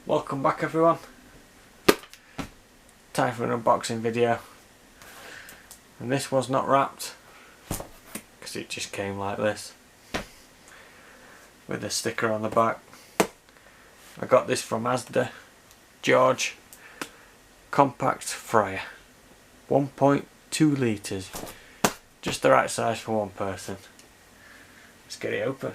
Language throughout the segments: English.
Welcome back everyone. Time for an unboxing video. And this was not wrapped because it just came like this with a sticker on the back. I got this from Asda. George compact fryer, 1.2 litres, just the right size for one person. Let's get it open.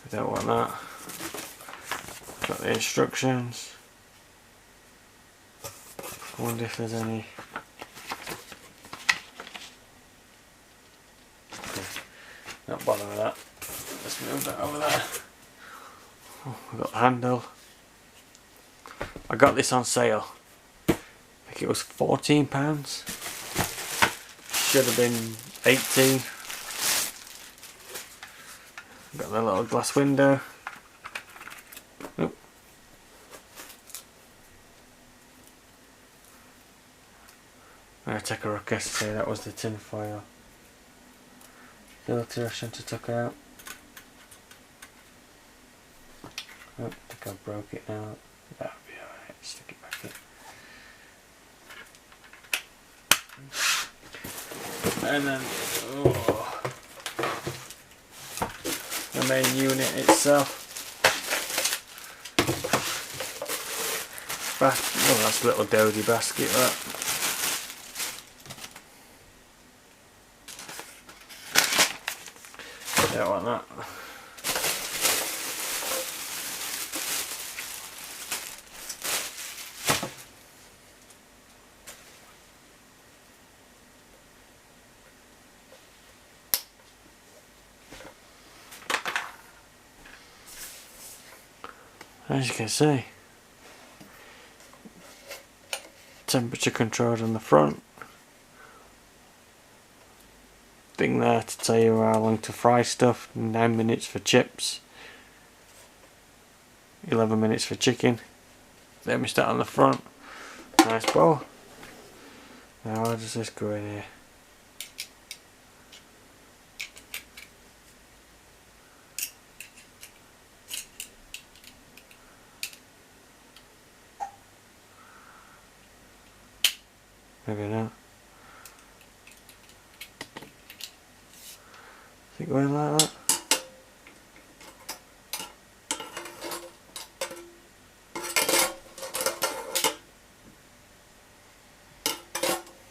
I don't want that. Got the instructions. I wonder if there's any. Not bother with that. Let's move that over there. Oh, we've got the handle. I got this on sale. I think it was £14. Should have been 18. Got the little glass window. Oop. I'm going to take a look yesterday, that was the tin foil filter I shouldn't have took out. Oh, I think I broke it now. That'll be alright, stick it back in. And then, the main unit itself. Oh, that's a little dodie basket, that. Don't want that. As you can see, temperature controlled on the front. Thing there to tell you how long to fry stuff. 9 minutes for chips, 11 minutes for chicken. Thermostat on the front. Nice bowl. Now how does this go in here? Maybe not. Is it going like that?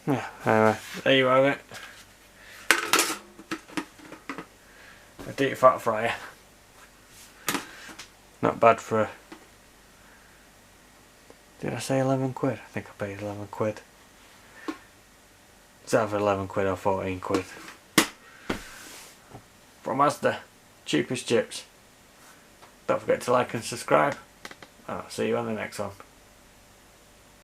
Yeah, anyway, there you have it. A deep fat fryer. Not bad for a... Did I say 11 quid? I think I paid 11 quid. It's either 11 quid or 14 quid. From Asda, cheapest chips. Don't forget to like and subscribe. I'll see you on the next one.